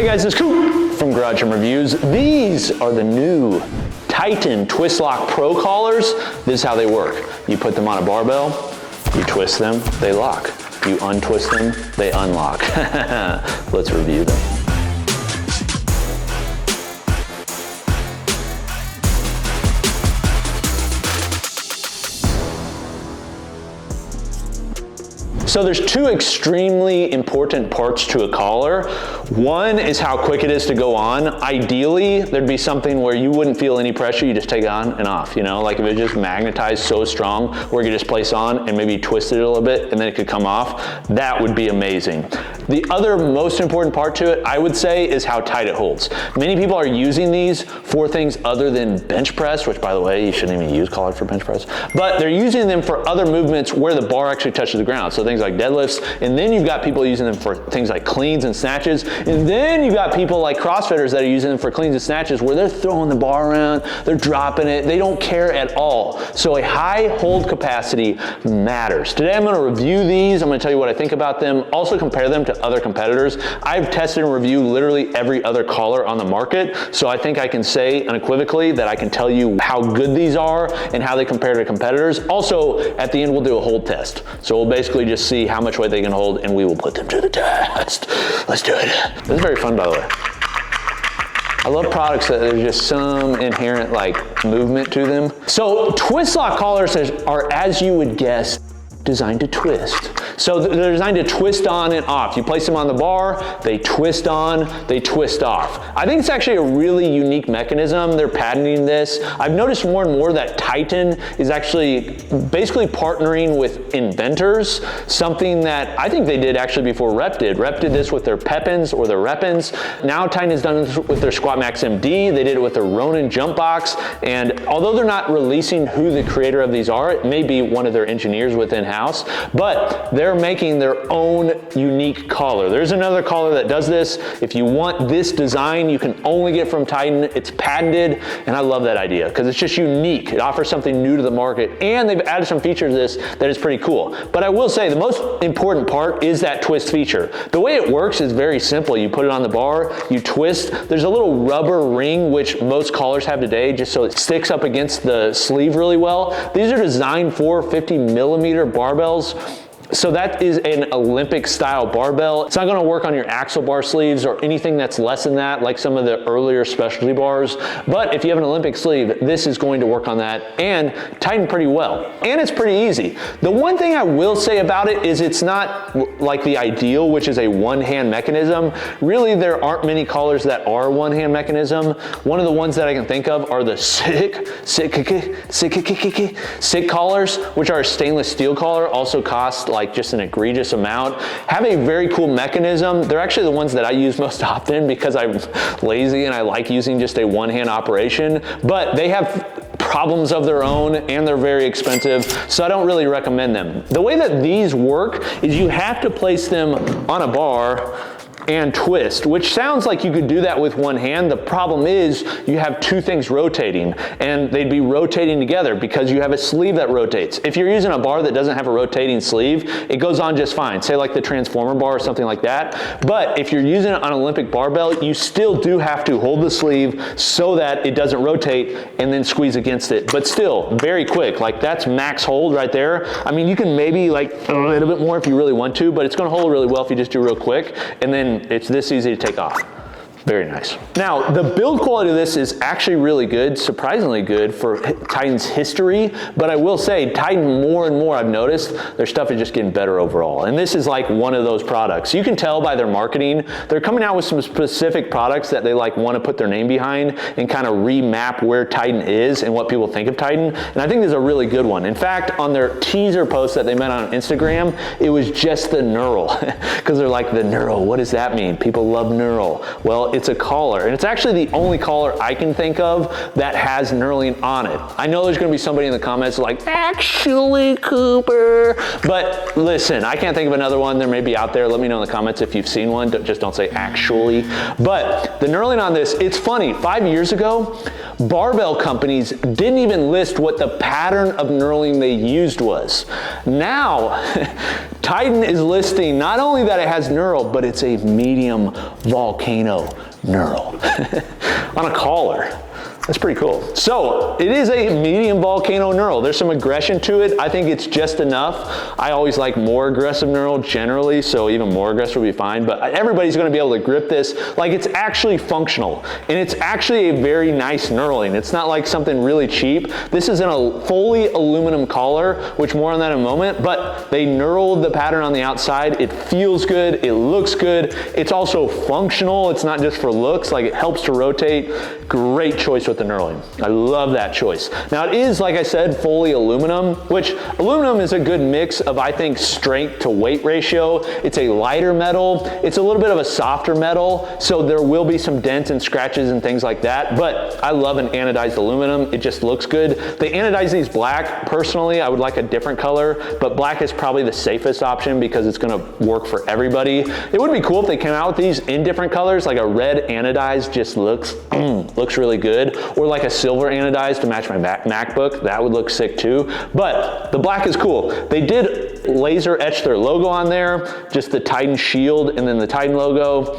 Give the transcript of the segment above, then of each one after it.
Hey guys, it's Coop from Garage Gym Reviews. These are the new Titan TwistLock Pro collars. This is how they work. You put them on a barbell, you twist them, they lock. You untwist them, they unlock. Let's review them. So there's two extremely important parts to a collar. One is how quick it is to go on. Ideally, there'd be something where you wouldn't feel any pressure, you just take it on and off, you know? Like if it just magnetized so strong where you could just place on and maybe twist it a little bit and then it could come off, that would be amazing. The other most important part to it, I would say, is how tight it holds. Many people are using these for things other than bench press, which by the way, you shouldn't even use collars for bench press, but they're using them for other movements where the bar actually touches the ground. So things like deadlifts, and then you've got people using them for things like cleans and snatches, and then you've got people like CrossFitters that are using them for cleans and snatches where they're throwing the bar around, they're dropping it, they don't care at all. So a high hold capacity matters. Today I'm going to review these, I'm going to tell you what I think about them, also compare them to other competitors. I've tested and reviewed literally every other collar on the market, so I think I can say unequivocally that I can tell you how good these are and how they compare to competitors. Also, at the end we'll do a hold test. So we'll basically just see how much weight they can hold and we will put them to the test. Let's do it. This is very fun, by the way. I love products that there's just some inherent like movement to them. So TwistLock collars are, as you would guess, designed to twist. So they're designed to twist on and off. You place them on the bar, they twist on, they twist off. I think it's actually a really unique mechanism. They're patenting this. I've noticed more and more that Titan is actually basically partnering with inventors, something that I think they did actually before Rep did. Rep did this with their Pepins or their Repins. Now Titan has done this with their Squat Max MD. They did it with their Ronin Jump Box. And although they're not releasing who the creator of these are, it may be one of their engineers within house, but they're making their own unique collar. There's another collar that does this. If you want this design, you can only get from Titan. It's patented, and I love that idea because it's just unique. It offers something new to the market, and they've added some features to this that is pretty cool. But I will say the most important part is that twist feature. The way it works is very simple. You put it on the bar, you twist. There's a little rubber ring, which most collars have today, just so it sticks up against the sleeve really well. These are designed for 50mm barbells. So that is an Olympic style barbell. It's not gonna work on your axle bar sleeves or anything that's less than that, like some of the earlier specialty bars. But if you have an Olympic sleeve, this is going to work on that and tighten pretty well. And it's pretty easy. The one thing I will say about it is it's not like the ideal, which is a one-hand mechanism. Really, there aren't many collars that are one-hand mechanism. One of the ones that I can think of are the SICK collars, which are a stainless steel collar, also cost like just an egregious amount. Have a very cool mechanism. They're actually the ones that I use most often because I'm lazy and I like using just a one-hand operation, but they have problems of their own and they're very expensive, so I don't really recommend them. The way that these work is you have to place them on a bar and twist, which sounds like you could do that with one hand. The problem is you have two things rotating and they'd be rotating together because you have a sleeve that rotates. If you're using a bar that doesn't have a rotating sleeve, it goes on just fine. Say like the Transformer bar or something like that. But if you're using it on an Olympic barbell, you still do have to hold the sleeve so that it doesn't rotate and then squeeze against it. But still very quick, like that's max hold right there. I mean, you can maybe like a little bit more if you really want to, but it's gonna hold really well if you just do real quick. And then it's this easy to take off. Very nice. Now, the build quality of this is actually really good, surprisingly good for Titan's history, but I will say Titan more and more I've noticed their stuff is just getting better overall. And this is like one of those products. You can tell by their marketing, they're coming out with some specific products that they like want to put their name behind and kind of remap where Titan is and what people think of Titan. And I think this is a really good one. In fact, on their teaser post that they made on Instagram, it was just the Knurl because they're like, the Knurl, what does that mean? People love Knurl. Well, it's a collar, and it's actually the only collar I can think of that has knurling on it. I know there's gonna be somebody in the comments like, actually, Cooper, but listen, I can't think of another one. There may be out there. Let me know in the comments if you've seen one. Just don't say actually. But the knurling on this, it's funny. 5 years ago, barbell companies didn't even list what the pattern of knurling they used was. Now, Titan is listing not only that it has knurl, but it's a medium Volcano knurl on a collar. That's pretty cool. So it is a medium Volcano knurl. There's some aggression to it. I think it's just enough. I always like more aggressive knurl generally, so even more aggressive would be fine, but everybody's gonna be able to grip this. Like, it's actually functional, and it's actually a very nice knurling. It's not like something really cheap. This is in a fully aluminum collar, which more on that in a moment, but they knurled the pattern on the outside. It feels good, it looks good. It's also functional. It's not just for looks, like it helps to rotate. Great choice with the knurling. I love that choice. Now it is, like I said, fully aluminum, which aluminum is a good mix of, I think, strength to weight ratio. It's a lighter metal. It's a little bit of a softer metal, so there will be some dents and scratches and things like that, but I love an anodized aluminum. It just looks good. They anodize these black. Personally, I would like a different color, but black is probably the safest option because it's gonna work for everybody. It would be cool if they came out with these in different colors, like a red anodized just looks really good, or like a silver anodized to match my MacBook. That would look sick too, but the black is cool. They did laser etch their logo on there, just the Titan shield and then the Titan logo.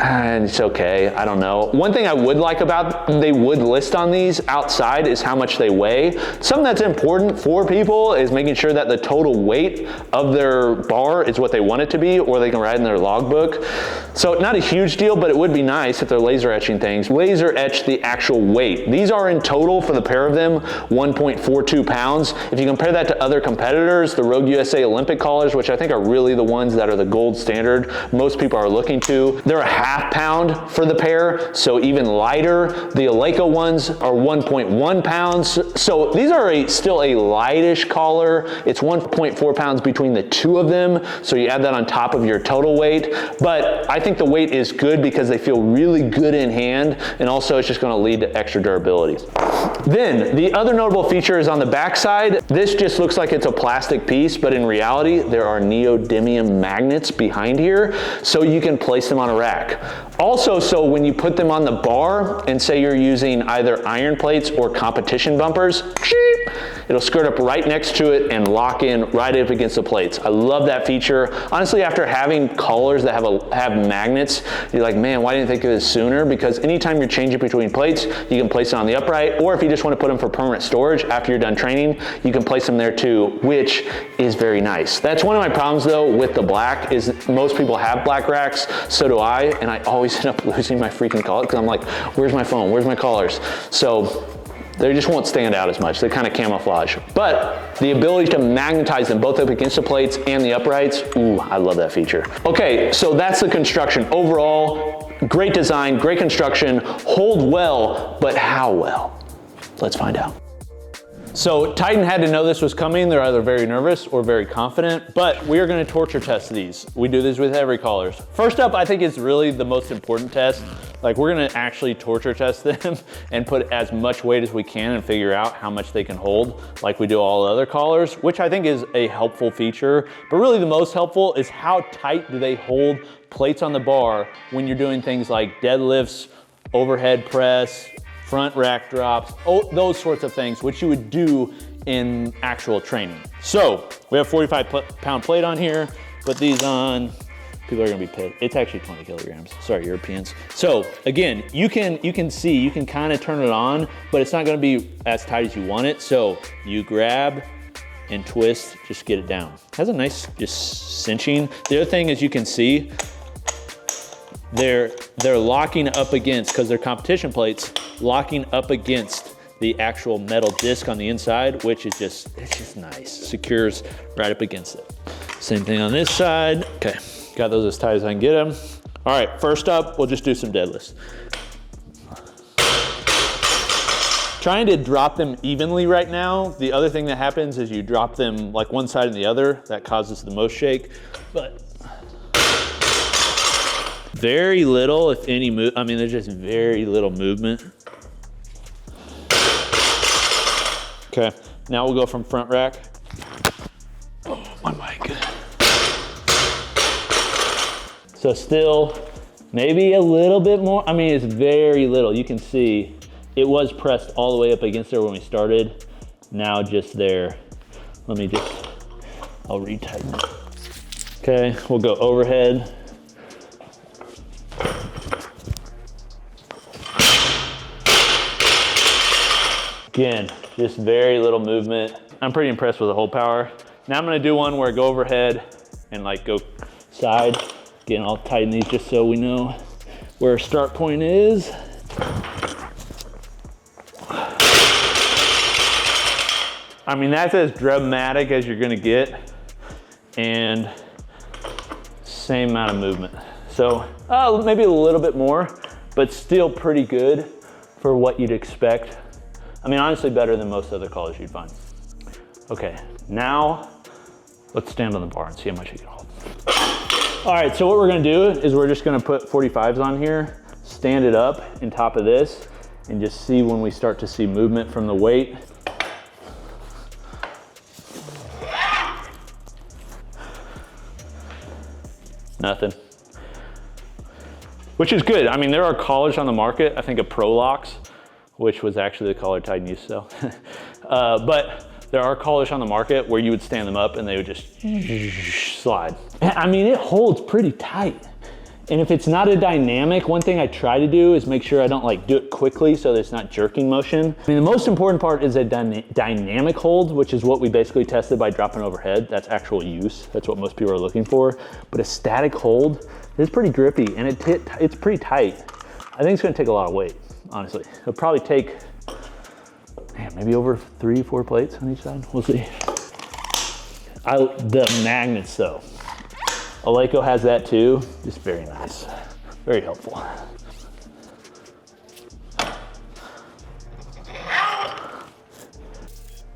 And it's okay, I don't know. One thing I would like about they would list on these outside is how much they weigh. Something that's important for people is making sure that the total weight of their bar is what they want it to be, or they can write in their logbook. So not a huge deal, but it would be nice if they're laser etching things. Laser etch the actual weight. These are in total for the pair of them 1.42 pounds. If you compare that to other competitors, the Rogue USA Olympic collars, which I think are really the ones that are the gold standard most people are looking to, they're a half pound for the pair, so even lighter. The Eleiko ones are 1.1 pounds. So these are still a lightish collar. It's 1.4 pounds between the two of them. So you add that on top of your total weight. But I think the weight is good because they feel really good in hand, and also it's just gonna lead to extra durability. Then the other notable feature is on the back side. This just looks like it's a plastic piece, but in reality, there are neodymium magnets behind here, so you can place them on a rack. Also, so when you put them on the bar and say you're using either iron plates or competition bumpers, it'll skirt up right next to it and lock in right up against the plates. I love that feature. Honestly, after having collars that have magnets, you're like, man, why didn't I think of this sooner? Because anytime you're changing between plates, you can place it on the upright, or if you just want to put them for permanent storage after you're done training, you can place them there too, which is very nice. That's one of my problems though with the black, is most people have black racks, so do I, and I always end up losing my freaking collar because I'm like, where's my phone? Where's my collars? So they just won't stand out as much. They kind of camouflage. But the ability to magnetize them both up against the plates and the uprights, ooh, I love that feature. Okay, so that's the construction. Overall, great design, great construction, hold well, but how well? Let's find out. So Titan had to know this was coming. They're either very nervous or very confident, but we are gonna torture test these. We do these with every collars. First up, I think is really the most important test. Like, we're gonna actually torture test them and put as much weight as we can and figure out how much they can hold, like we do all other collars, which I think is a helpful feature. But really the most helpful is how tight do they hold plates on the bar when you're doing things like deadlifts, overhead press, front rack drops, those sorts of things, which you would do in actual training. So we have 45-pound plate on here, put these on. People are gonna be pissed. It's actually 20 kilograms. Sorry, Europeans. So again, you can kind of turn it on, but it's not gonna be as tight as you want it. So you grab and twist, just get it down. It has a nice just cinching. The other thing is you can see they're locking up against, because they're competition plates, locking up against the actual metal disc on the inside, which is just, it's just nice. Secures right up against it. Same thing on this side. Okay, got those as tight as I can get them. All right, first up, we'll just do some deadlifts. Trying to drop them evenly right now. The other thing that happens is you drop them like one side and the other. That causes the most shake, but very little, if any, I mean, there's just very little movement. Okay, now we'll go from front rack. Oh, my mic. So still, maybe a little bit more. I mean, it's very little. You can see It was pressed all the way up against there when we started. Now just there. I'll retighten it. Okay, we'll go overhead. Again, just very little movement. I'm pretty impressed with the hold power. Now I'm gonna do one where I go overhead and like go side. Again, I'll tighten these just so we know where our start point is. I mean, that's as dramatic as you're gonna get, and same amount of movement. So maybe a little bit more, but still pretty good for what you'd expect. I mean, honestly, better than most other collars you'd find. Okay, now let's stand on the bar and see how much you can hold. All right, so what we're gonna do is we're just gonna put 45s on here, stand it up on top of this, and just see when we start to see movement from the weight. Nothing. Which is good. I mean, there are collars on the market. I think a ProLox, which was actually the collar Titan used to sell. But there are collars on the market where you would stand them up and they would just slide. I mean, it holds pretty tight. And if it's not a dynamic, one thing I try to do is make sure I don't like do it quickly so that it's not jerking motion. I mean, the most important part is a dynamic hold, which is what we basically tested by dropping overhead. That's actual use. That's what most people are looking for. But a static hold is pretty grippy and it's pretty tight. I think it's gonna take a lot of weight, honestly. It'll probably take, man, maybe over 3 or 4 plates on each side. We'll see. The magnets though. Eleiko has that too, just very nice, very helpful.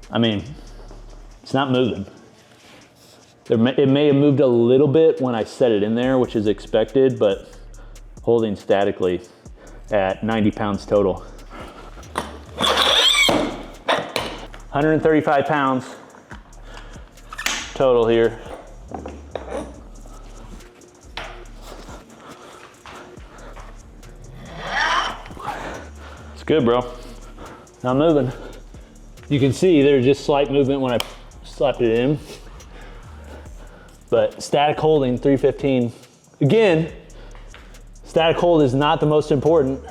I mean, it's not moving. It may have moved a little bit when I set it in there, which is expected, but holding statically at 90 pounds total. 135 pounds total here. It's good, bro. Not moving. You can see there's just slight movement when I slapped it in. But static holding, 315. Again, static hold is not the most important,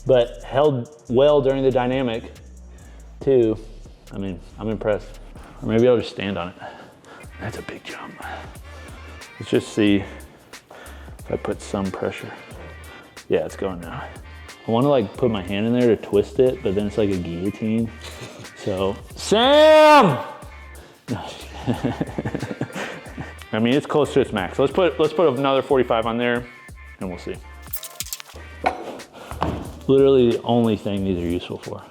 but held well during the dynamic too. I mean, I'm impressed. Or maybe I'll just stand on it. That's a big jump. Let's just see if I put some pressure. Yeah, it's going now. I want to like put my hand in there to twist it, but then it's like a guillotine. So, Sam! I mean, it's close to its max. Let's put another 45 on there and we'll see. Literally the only thing these are useful for.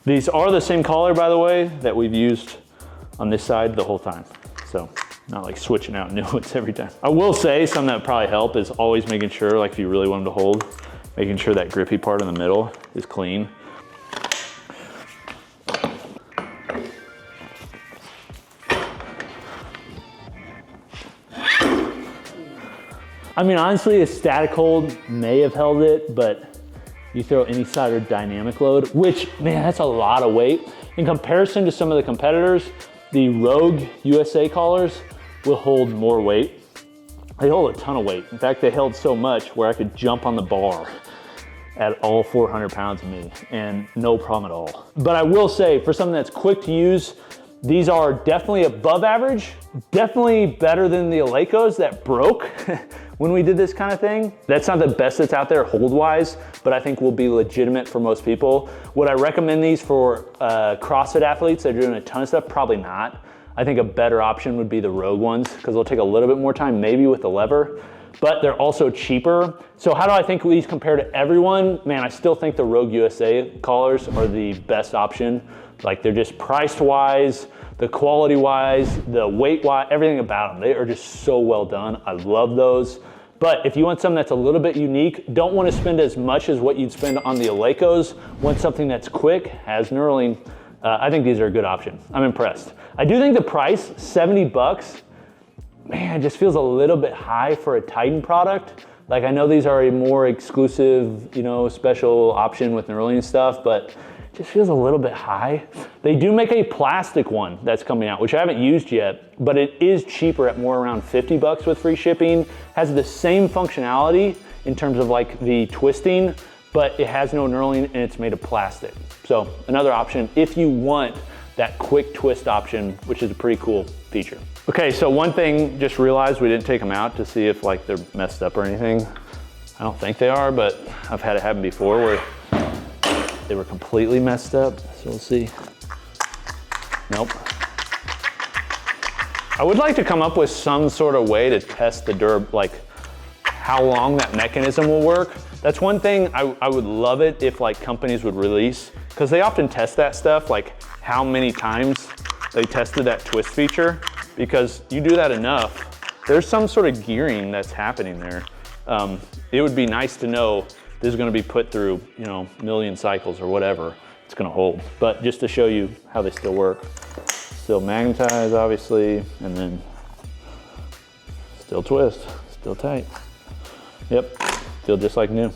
These are the same collar, by the way, that we've used on this side the whole time. So, not like switching out new ones every time. I will say something that would probably help is always making sure, like if you really want them to hold, making sure that grippy part in the middle is clean. I mean, honestly, a static hold may have held it, but you throw any side or dynamic load, which, man, that's a lot of weight. In comparison to some of the competitors, the Rogue USA collars will hold more weight. They hold a ton of weight. In fact, they held so much where I could jump on the bar at all 400 pounds of me and no problem at all. But I will say, for something that's quick to use, these are definitely above average, definitely better than the Eleikos that broke when we did this kind of thing. That's not the best that's out there hold-wise, but I think will be legitimate for most people. Would I recommend these for CrossFit athletes that are doing a ton of stuff? Probably not. I think a better option would be the Rogue ones because they'll take a little bit more time, maybe with the lever, but they're also cheaper. So how do I think these compare to everyone? Man, I still think the Rogue USA collars are the best option. Like they're just priced wise, the quality wise, the weight wise, everything about them. They are just so well done. I love those. But if you want something that's a little bit unique, don't want to spend as much as what you'd spend on the Eleikos, want something that's quick, has knurling, I think these are a good option. I'm impressed. I do think the price, 70 bucks, man, just feels a little bit high for a Titan product. Like I know these are a more exclusive, you know, special option with knurling and stuff, but it just feels a little bit high. They do make a plastic one that's coming out, which I haven't used yet, but it is cheaper at more around 50 bucks with free shipping. Has the same functionality in terms of like the twisting, but it has no knurling and it's made of plastic. So another option if you want that quick twist option, which is a pretty cool feature. Okay, so one thing, just realized we didn't take them out to see if like they're messed up or anything. I don't think they are, but I've had it happen before where they were completely messed up. So we'll see. Nope. I would like to come up with some sort of way to test the like how long that mechanism will work. That's one thing I would love it if like companies would release, because they often test that stuff, like how many times they tested that twist feature, because you do that enough, there's some sort of gearing that's happening there. It would be nice to know this is gonna be put through, you know, million cycles or whatever it's gonna hold. But just to show you how they still work. Still magnetize, obviously, and then still twist, still tight. Yep, feel just like new.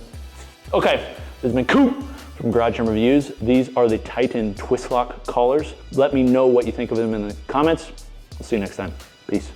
Okay, this has been Coop from Garage Gym Reviews. These are the Titan TwistLock collars. Let me know what you think of them in the comments. I'll see you next time. Peace.